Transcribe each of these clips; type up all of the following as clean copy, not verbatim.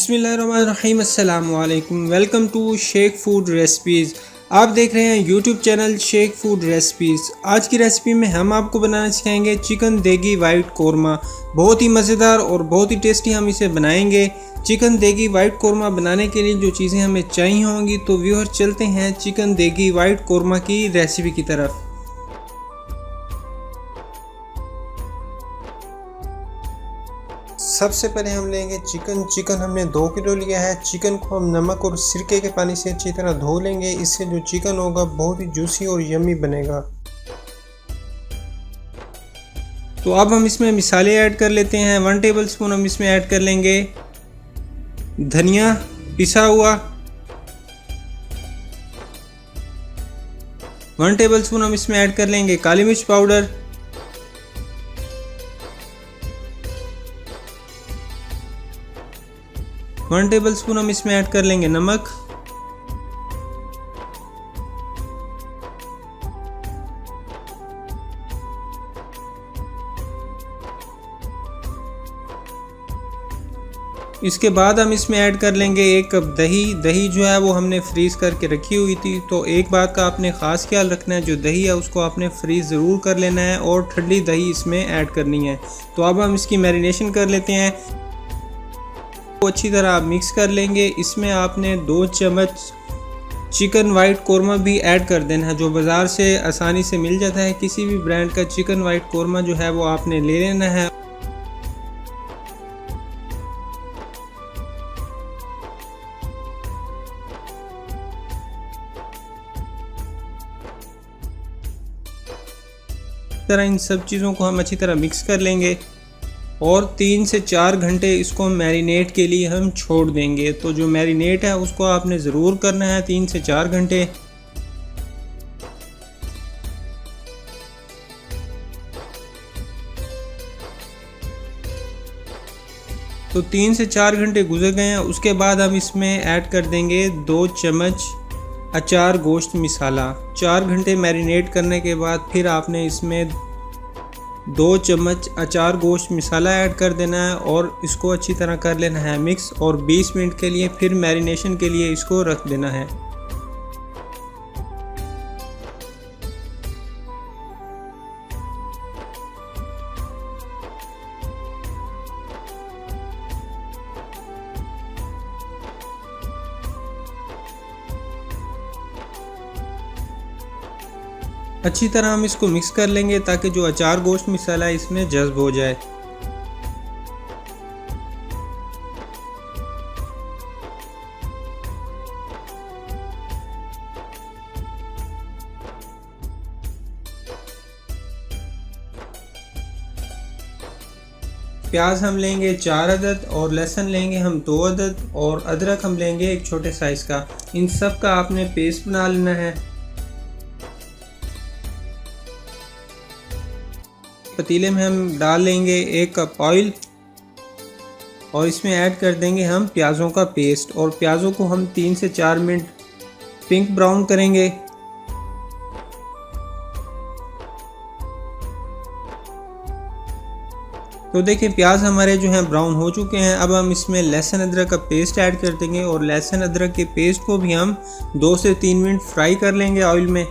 बिस्मिल्लाहिर्रहमानिर्रहीम अस्सलाम वालेकुम। Welcome to Sheikh food recipes. आप देख रहे हैं YouTube channel Sheikh food recipes. आज की रेसिपी में हम आपको बनाना सिखाएंगे चिकन देगी वाइट कौरमा। बहुत ही मज़ेदार और बहुत ही टेस्टी हम इसे बनाएंगे। चिकन देगी वाइट कौरमा बनाने के लिए जो चीज़ें हमें चाहिए होंगी, तो व्यूअर चलते हैं चिकन देगी वाइट कौरमा की रेसिपी की तरफ। सबसे पहले हम लेंगे चिकन हमने 2 किलो लिया है। चिकन को हम नमक और सिरके के पानी से अच्छी तरह धो लेंगे। इससे जो चिकन होगा बहुत ही जूसी और यम्मी बनेगा। तो अब हम इसमें मसाले ऐड कर लेते हैं। 1 टेबल स्पून हम इसमें ऐड कर लेंगे धनिया पिसा हुआ, 1 टेबल स्पून हम इसमें ऐड कर लेंगे काली मिर्च पाउडर, 1 टेबल स्पून हम इसमें ऐड कर लेंगे नमक, इसके बाद हम इसमें ऐड कर लेंगे 1 कप दही जो है वो हमने फ्रीज़ करके रखी हुई थी। तो एक बात का आपने ख़ास ख्याल रखना है, जो दही है उसको आपने फ्रीज़ ज़रूर कर लेना है और ठंडी दही इसमें ऐड करनी है। तो अब हम इसकी मैरिनेशन कर लेते हैं। अच्छी तरह आप मिक्स कर लेंगे। इसमें आपने 2 चम्मच चिकन वाइट कौरमा भी ऐड कर देना है, जो बाज़ार से आसानी से मिल जाता है। किसी भी ब्रांड का चिकन वाइट कौरमा जो है वो आपने ले लेना है। तरह इन सब चीज़ों को हम अच्छी तरह मिक्स कर लेंगे और 3 से 4 घंटे इसको मैरिनेट के लिए हम छोड़ देंगे। तो जो मैरिनेट है उसको आपने ज़रूर करना है 3 से 4 घंटे। तो 3 से 4 घंटे गुजर गए हैं। उसके बाद हम इसमें ऐड कर देंगे 2 चम्मच अचार गोश्त मसाला। 4 घंटे मैरिनेट करने के बाद फिर आपने इसमें 2 चम्मच अचार गोश्त मसाला ऐड कर देना है और इसको अच्छी तरह कर लेना है मिक्स, और 20 मिनट के लिए फिर मैरिनेशन के लिए इसको रख देना है। अच्छी तरह हम इसको मिक्स कर लेंगे ताकि जो अचार गोश्त मसाला है इसमें जज़्ब हो जाए। प्याज हम लेंगे 4 अदद और लहसुन लेंगे हम 2 अदद और अदरक हम लेंगे 1 छोटे साइज़ का। इन सब का आपने पेस्ट बना लेना है। पतीले में हम डाल लेंगे 1 कप ऑयल और इसमें ऐड कर देंगे हम प्याज़ों का पेस्ट, और प्याज़ों को हम 3 से 4 मिनट पिंक ब्राउन करेंगे। तो देखिए प्याज हमारे जो हैं ब्राउन हो चुके हैं। अब हम इसमें लहसुन अदरक का पेस्ट ऐड कर देंगे और लहसुन अदरक के पेस्ट को भी हम 2 से 3 मिनट फ्राई कर लेंगे ऑयल में।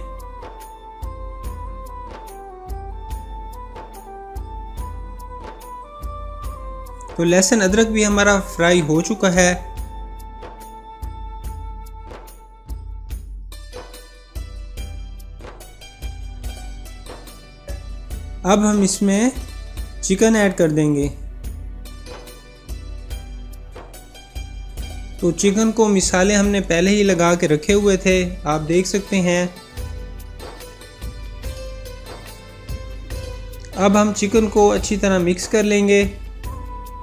तो लहसुन अदरक भी हमारा फ्राई हो चुका है। अब हम इसमें चिकन ऐड कर देंगे। तो चिकन को मसाले हमने पहले ही लगा के रखे हुए थे, आप देख सकते हैं। अब हम चिकन को अच्छी तरह मिक्स कर लेंगे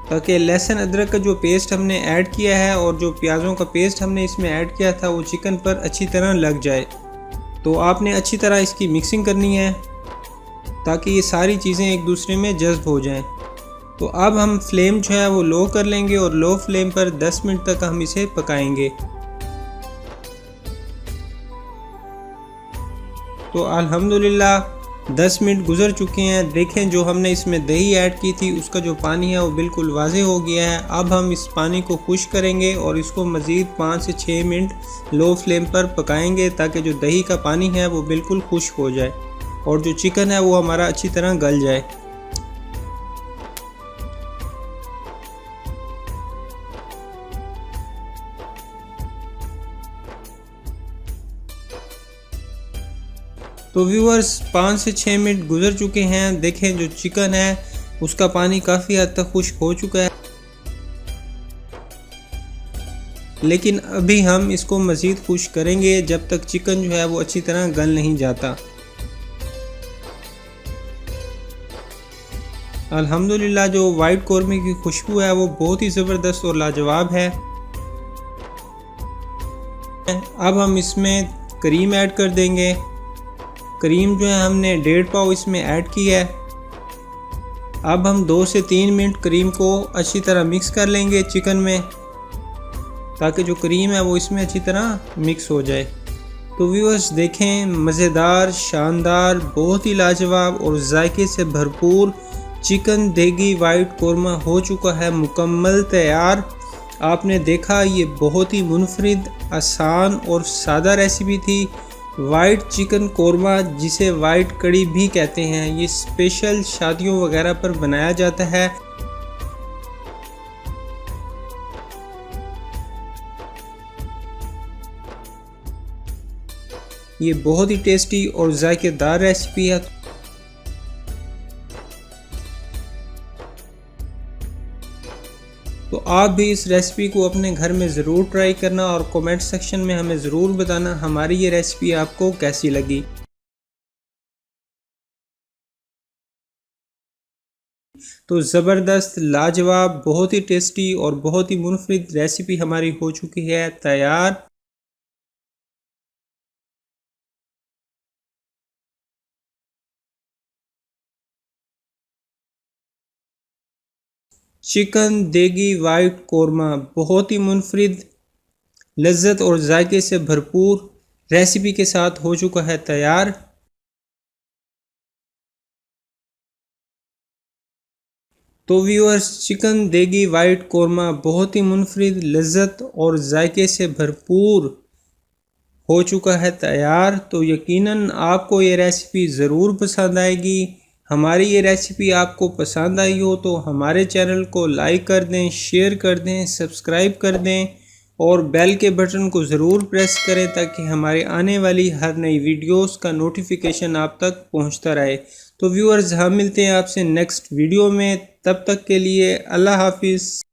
ताकि लहसुन अदरक का जो पेस्ट हमने ऐड किया है और जो प्याज़ों का पेस्ट हमने इसमें ऐड किया था वो चिकन पर अच्छी तरह लग जाए। तो आपने अच्छी तरह इसकी मिक्सिंग करनी है ताकि ये सारी चीज़ें एक दूसरे में जज़्ब हो जाएं। तो अब हम फ्लेम जो है वो लो कर लेंगे और लो फ्लेम पर 10 मिनट तक हम इसे पकाएंगे। तो अल्हम्दुलिल्लाह 10 मिनट गुजर चुके हैं। देखें जो हमने इसमें दही ऐड की थी उसका जो पानी है वो बिल्कुल वाज़े हो गया है। अब हम इस पानी को खुश्क करेंगे और इसको मज़ीद 5 से 6 मिनट लो फ्लेम पर पकाएंगे ताकि जो दही का पानी है वो बिल्कुल खुश्क हो जाए और जो चिकन है वो हमारा अच्छी तरह गल जाए। तो व्यूअर्स 5 से 6 मिनट गुजर चुके हैं। देखें जो चिकन है उसका पानी काफ़ी हद तक खुश्क हो चुका है, लेकिन अभी हम इसको मज़ीद खुश्क करेंगे जब तक चिकन जो है वो अच्छी तरह गल नहीं जाता। अल्हम्दुलिल्लाह जो वाइट कौरमे की खुशबू है वो बहुत ही ज़बरदस्त और लाजवाब है। अब हम इसमें क्रीम ऐड कर देंगे। क्रीम जो है हमने 1.5 पाव इसमें ऐड की है। अब हम 2 से 3 मिनट क्रीम को अच्छी तरह मिक्स कर लेंगे चिकन में ताकि जो क्रीम है वो इसमें अच्छी तरह मिक्स हो जाए। तो व्यूअर्स देखें मज़ेदार, शानदार, बहुत ही लाजवाब और जायके से भरपूर चिकन देगी वाइट कौरमा हो चुका है मुकम्मल तैयार। आपने देखा ये बहुत ही मुनफरिद, आसान और सादा रेसिपी थी। वाइट चिकन कौरमा जिसे वाइट कड़ी भी कहते हैं, ये स्पेशल शादियों वगैरह पर बनाया जाता है। ये बहुत ही टेस्टी और जायकेदार रेसिपी है। तो आप भी इस रेसिपी को अपने घर में ज़रूर ट्राई करना और कमेंट सेक्शन में हमें ज़रूर बताना हमारी ये रेसिपी आपको कैसी लगी। तो ज़बरदस्त, लाजवाब, बहुत ही टेस्टी और बहुत ही मुनफरिद रेसिपी हमारी हो चुकी है तैयार। चिकन देगी वाइट कौरमा बहुत ही मुनफरिद, लज्जत और जायके से भरपूर रेसिपी के साथ हो चुका है तैयार। तो व्यूअर्स चिकन देगी वाइट कौरमा बहुत ही मुनफरिद, लज्जत और जायके से भरपूर हो चुका है तैयार। तो यकीनन आपको ये रेसिपी ज़रूर पसंद आएगी। हमारी ये रेसिपी आपको पसंद आई हो तो हमारे चैनल को लाइक कर दें, शेयर कर दें, सब्सक्राइब कर दें और बेल के बटन को ज़रूर प्रेस करें ताकि हमारे आने वाली हर नई वीडियोस का नोटिफिकेशन आप तक पहुंचता रहे। तो व्यूअर्स हम मिलते हैं आपसे नेक्स्ट वीडियो में, तब तक के लिए अल्लाह हाफिज़।